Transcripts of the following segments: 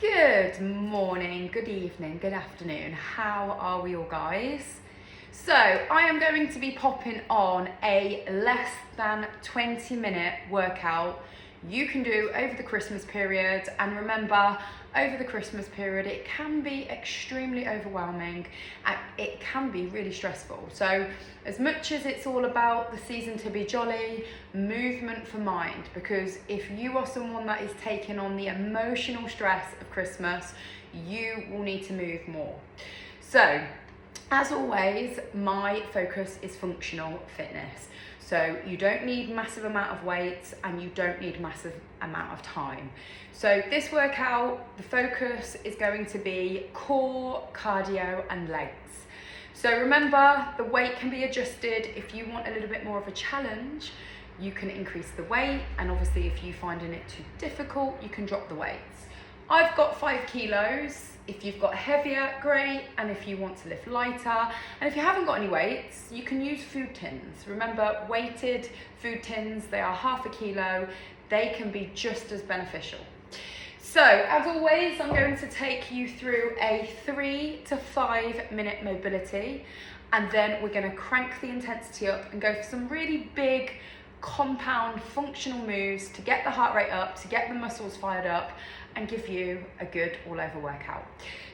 Good morning, good evening, good afternoon. How are we all, guys? So I am going to be popping on a less than 20-minute workout you can do over the Christmas period. And remember, over the Christmas period, it can be extremely overwhelming and it can be really stressful. So as much as it's all about the season to be jolly, movement for mind, because if you are someone that is taking on the emotional stress of Christmas, you will need to move more. So as always, my focus is functional fitness. So you don't need massive amount of weight and you don't need massive amount of time. So this workout, the focus is going to be core, cardio and legs. So remember, the weight can be adjusted. If you want a little bit more of a challenge, you can increase the weight, and obviously if you're finding it too difficult, you can drop the weights. I've got 5 kilos. If you've got heavier, great. And if you want to lift lighter, and if you haven't got any weights, you can use food tins. Remember, weighted food tins, they are 1/2 kilo. They can be just as beneficial. So as always, I'm going to take you through a 3 to 5 minute mobility, and then we're going to crank the intensity up and go for some really big compound functional moves to get the heart rate up, to get the muscles fired up, and give you a good all-over workout.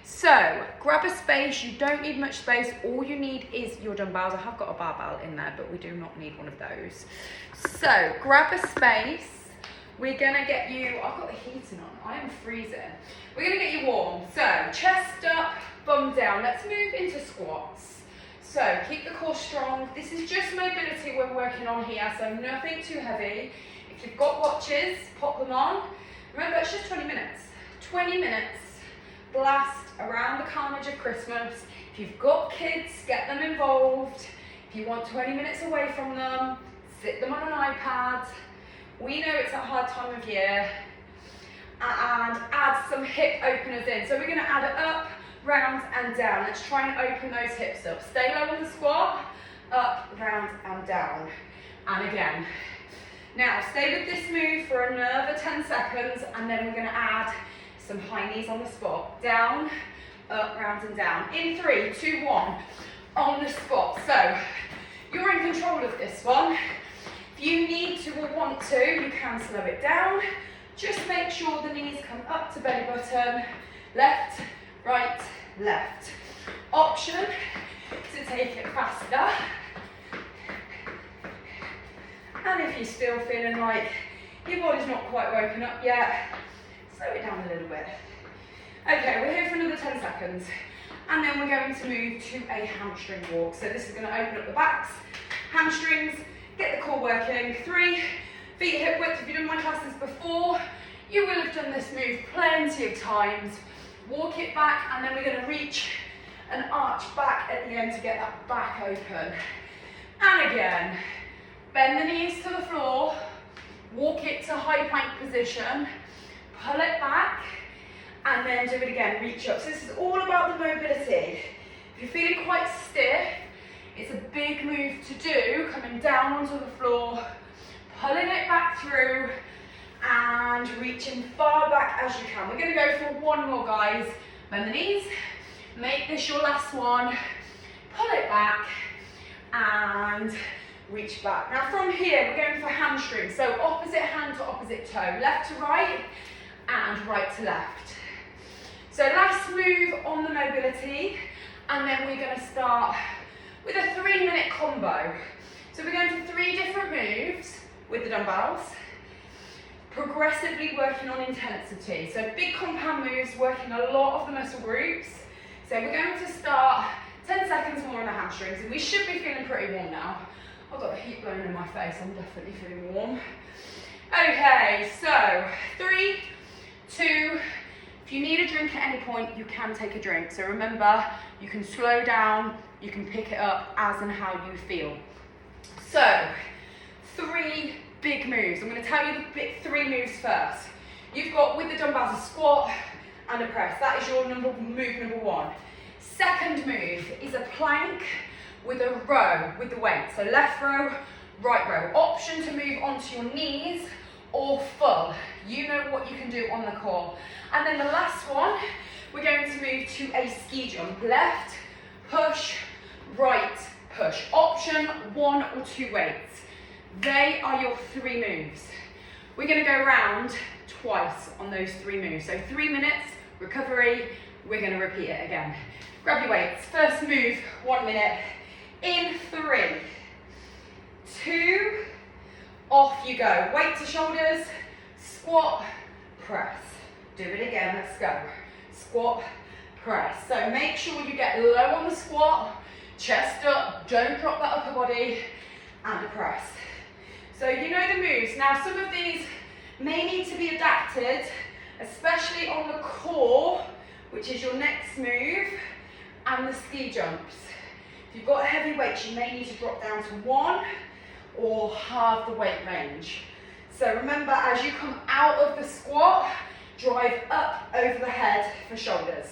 So grab a space. You don't need much space. All you need is your dumbbells. I have got a barbell in there, but we do not need one of those. So grab a space. We're gonna get you, I've got the heating on, I am freezing. We're gonna get you warm. So chest up, bum down. Let's move into squats. So keep the core strong. This is just mobility we're working on here, so nothing too heavy. If you've got watches, pop them on. Remember, it's just 20 minutes. 20 minutes, blast around the carnage of Christmas. If you've got kids, get them involved. If you want 20 minutes away from them, sit them on an iPad. We know it's a hard time of year. And add some hip openers in. So we're gonna add it up, round and down. Let's try and open those hips up. Stay low on the squat, up, round and down. And again. Now stay with this move for another 10 seconds, and then we're gonna add some high knees on the spot. Down, up, round and down. In 3, 2, 1, on the spot. So you're in control of this one. If you need to or want to, you can slow it down. Just make sure the knees come up to belly button. Left, right, left. Option to take it faster. And if you're still feeling like your body's not quite woken up yet, slow it down a little bit. Okay, we're here for another 10 seconds. And then we're going to move to a hamstring walk. So this is going to open up the backs, hamstrings, get the core working. 3 feet hip width. If you've done my classes before, you will have done this move plenty of times. Walk it back, and then we're going to reach and arch back at the end to get that back open. And again. Bend the knees to the floor, walk it to high plank position, pull it back, and then do it again, reach up. So this is all about the mobility. If you're feeling quite stiff, it's a big move to do, coming down onto the floor, pulling it back through, and reaching far back as you can. We're gonna go for one more, guys. Bend the knees, make this your last one, pull it back, and reach back. Now from here, we're going for hamstrings. So opposite hand to opposite toe, left to right and right to left. So last move on the mobility, and then we're going to start with a 3-minute combo. So we're going for 3 different moves with the dumbbells, progressively working on intensity. So big compound moves, working a lot of the muscle groups. So we're going to start 10 seconds more on the hamstrings, and we should be feeling pretty warm now. I've got the heat blowing in my face, I'm definitely feeling warm. Okay, so 3, 2, if you need a drink at any point, you can take a drink. So remember, you can slow down, you can pick it up as and how you feel. So, 3 big moves. I'm gonna tell you the 3 moves first. You've got, with the dumbbells, a squat and a press. That is your move number 1. Second move is a plank with a row with the weight. So left row, right row. Option to move onto your knees or full. You know what you can do on the core. And then the last one, we're going to move to a ski jump. Left, push, right, push. Option 1 or 2 weights. They are your 3 moves. We're going to go around twice on those 3 moves. So 3 minutes, recovery, we're going to repeat it again. Grab your weights. First move, 1 minute. In 3, 2, off you go. Weight to shoulders, squat, press. Do it again, let's go. Squat, press. So make sure you get low on the squat, chest up, don't drop that upper body, and a press. So you know the moves. Now some of these may need to be adapted, especially on the core, which is your next move, and the ski jumps. If you've got heavy weights, you may need to drop down to 1 or half the weight range. So remember, as you come out of the squat, drive up over the head for shoulders.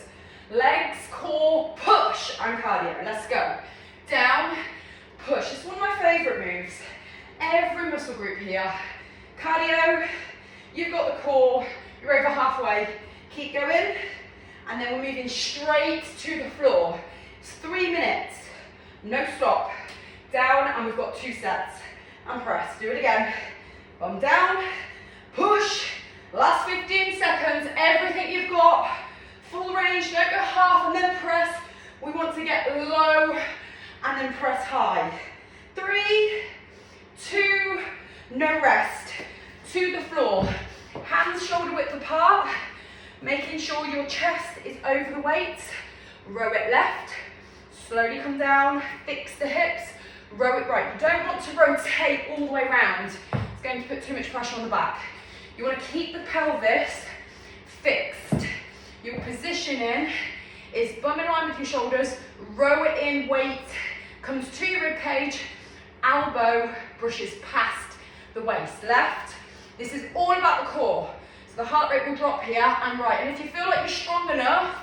Legs, core, push, and cardio. Let's go. Down, push. It's one of my favourite moves. Every muscle group here. Cardio, you've got the core, you're over halfway. Keep going, and then we're moving straight to the floor. It's 3 minutes, no stop. Down, and we've got 2 sets. And press. Do it again. Bum down, push. Last 15 seconds, everything you've got. Full range, don't go half and then press. We want to get low and then press high. 3, 2, no rest. To the floor. Hands shoulder width apart. Making sure your chest is over the weight. Row it left. Slowly come down. Fix the hips. Row it right. You don't want to rotate all the way around. It's going to put too much pressure on the back. You want to keep the pelvis fixed. Your positioning is bum in line with your shoulders, row it in, weight comes to your rib cage, elbow brushes past the waist. Left. This is all about the core. So the heart rate will drop here and right. And if you feel like you're strong enough,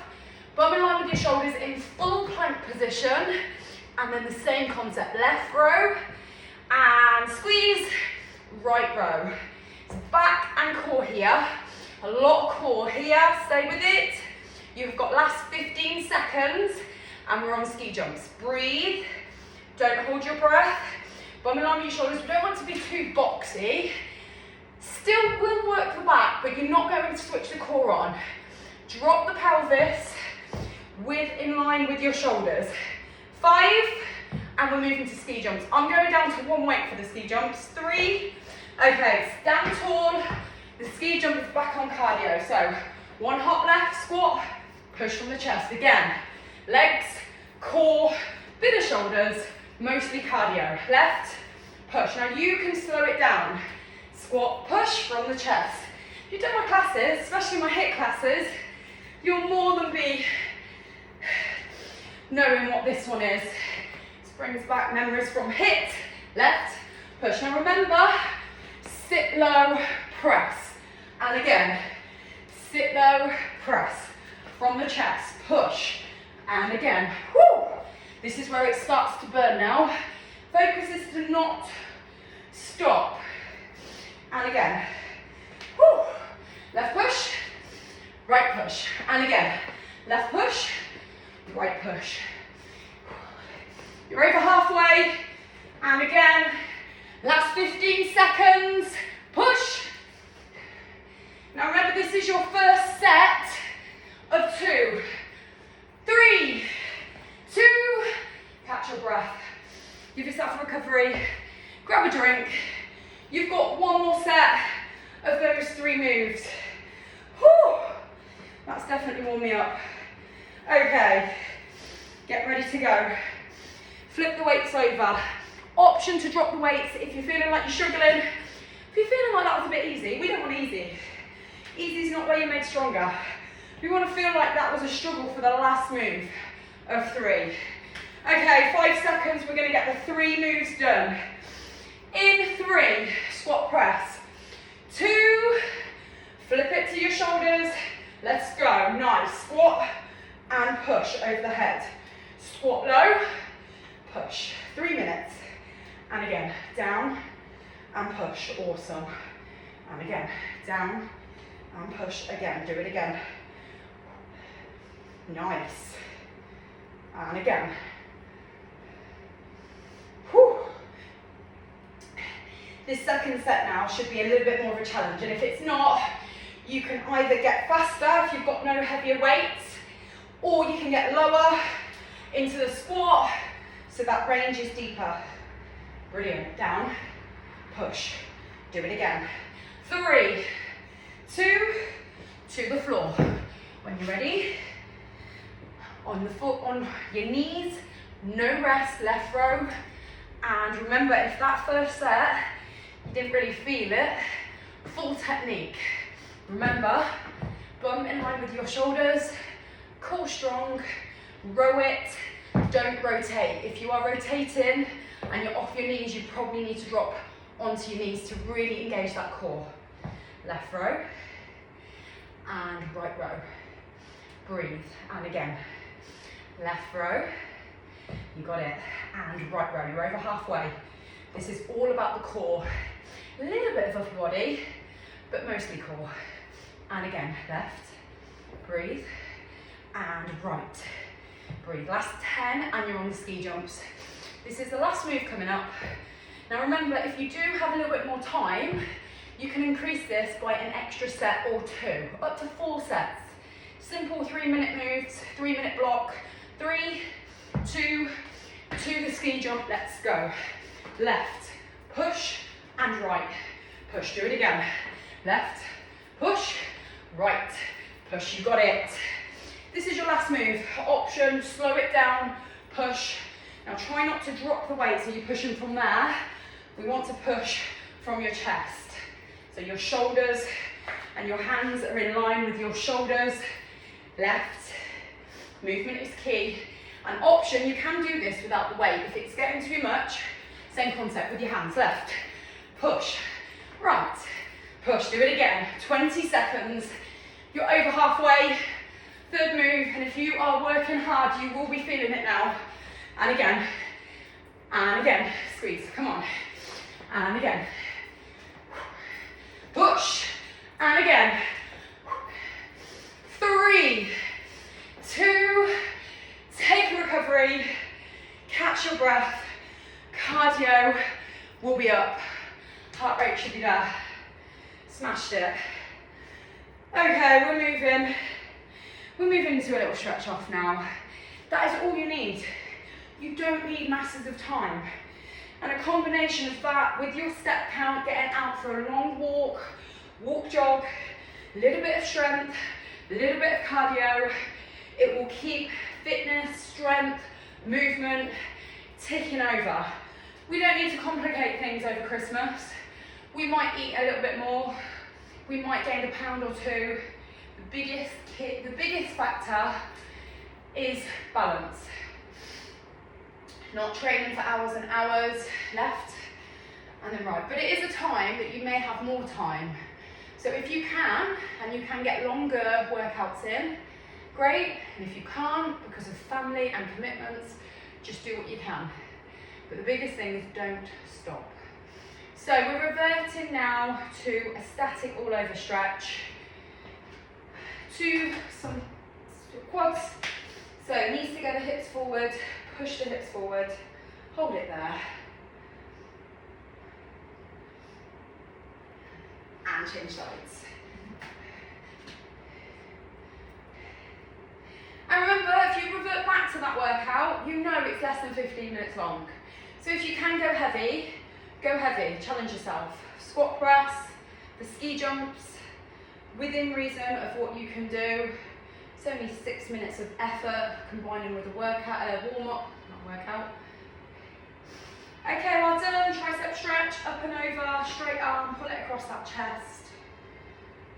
bum in line with your shoulders in full plank position. And then the same concept, left row and squeeze, right row. So back and core here, a lot of core here, stay with it. You've got last 15 seconds and we're on ski jumps. Breathe, don't hold your breath, bum in line with your shoulders. We don't want to be too boxy. Still will work the back, but you're not going to switch the core on. Drop the pelvis in line with your shoulders. 5, and we're moving to ski jumps. I'm going down to 1 weight for the ski jumps. 3, okay, stand tall. The ski jump is back on cardio. So 1 hop left, squat, push from the chest. Again, legs, core, bit of shoulders, mostly cardio. Left, push. Now you can slow it down. Squat, push from the chest. If you've done my classes, especially my HIIT classes, you'll more than be knowing what this one is. This brings back memories from HIIT. Left, push. Now remember, sit low, press. And again, sit low, press. From the chest, push. And again, whoo! This is where it starts to burn now. Focus is to not stop. And again, whoo! Left push, right push. And again, left push, right push. You're over halfway. And again, last 15 seconds, push. Now remember, this is your first set of 2. 3, 2, catch your breath. Give yourself a recovery, grab a drink. You've got 1 more set of those 3 moves. Whew, that's definitely warmed me up. Okay, get ready to go. Flip the weights over. Option to drop the weights if you're feeling like you're struggling. If you're feeling like that was a bit easy, we don't want easy. Easy is not where you're made stronger. We want to feel like that was a struggle for the last move of 3. Okay, 5 seconds, we're going to get the 3 moves done. In 3, squat press. 2, flip it to your shoulders. Let's go. Nice. Squat and push over the head. Squat low, push. 3 minutes. And again, down and push. Awesome. And again, down and push again. Do it again. Nice. And again. Whew. This second set now should be a little bit more of a challenge, and if it's not, you can either get faster if you've got no heavier weights, or you can get lower into the squat so that range is deeper. Brilliant. Down, push. Do it again. 3, 2, to the floor. When you're ready, on the foot, on your knees, no rest, left row. And remember, if that first set, you didn't really feel it, full technique. Remember, bum in line with your shoulders, core strong, row it, don't rotate. If you are rotating and you're off your knees, you probably need to drop onto your knees to really engage that core. Left row and right row. Breathe, and again. Left row, you got it, and right row, you're over halfway. This is all about the core. A little bit of upper body, but mostly core. And again, left, breathe, and right. Breathe, last 10, and you're on the ski jumps. This is the last move coming up. Now remember, if you do have a little bit more time, you can increase this by an extra set or 2, up to 4 sets. Simple 3-minute moves, 3-minute block. 3, 2, to the ski jump, let's go. Left, push, and right. Push, do it again. Left, push, right, push, you got it. This is your last move. Option, slow it down, push. Now try not to drop the weight so you're pushing from there. We want to push from your chest. So your shoulders and your hands are in line with your shoulders. Left, movement is key. An option, you can do this without the weight. If it's getting too much, same concept with your hands. Left, push, right, push, do it again. 20 seconds, you're over halfway. Third move, and if you are working hard, you will be feeling it now. And again, squeeze, come on. And again, push, and again. 3, 2, take a recovery, catch your breath, cardio will be up, heart rate should be there, smashed it. Okay, we're moving into a little stretch off now. That is all you need. You don't need masses of time. And a combination of that with your step count, getting out for a long walk, jog, a little bit of strength, a little bit of cardio, it will keep fitness, strength, movement ticking over. We don't need to complicate things over Christmas. We might eat a little bit more. We might gain a pound or 2. The biggest factor is balance. Not training for hours and hours, left and then right. But it is a time that you may have more time. So if you can, and you can get longer workouts in, great. And if you can't, because of family and commitments, just do what you can. But the biggest thing is don't stop. So we're reverting now to a static all over stretch. To some quads. So knees together, hips forward, push the hips forward, hold it there. And change sides. And remember, if you revert back to that workout, you know it's less than 15 minutes long. So if you can go heavy, challenge yourself. Squat press, the ski jumps, within reason of what you can do. It's only 6 minutes of effort combining with a workout, warm-up, not workout. Okay, well done. Tricep stretch, up and over, straight arm, pull it across that chest.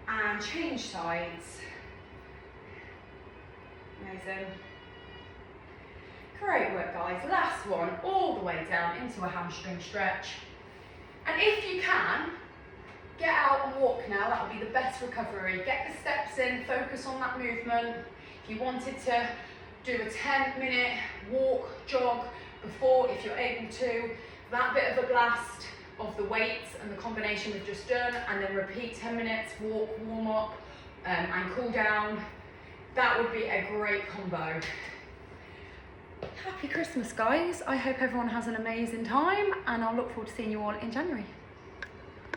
And change sides. Amazing. Great work, guys. Last one, all the way down into a hamstring stretch. And if you can, get out and walk now. That will be the best recovery. Get the steps in, focus on that movement. If you wanted to do a 10-minute walk, jog before, if you're able to, that bit of a blast of the weights and the combination we've just done, and then repeat 10 minutes, walk, warm up, and cool down. That would be a great combo. Happy Christmas, guys. I hope everyone has an amazing time, and I'll look forward to seeing you all in January.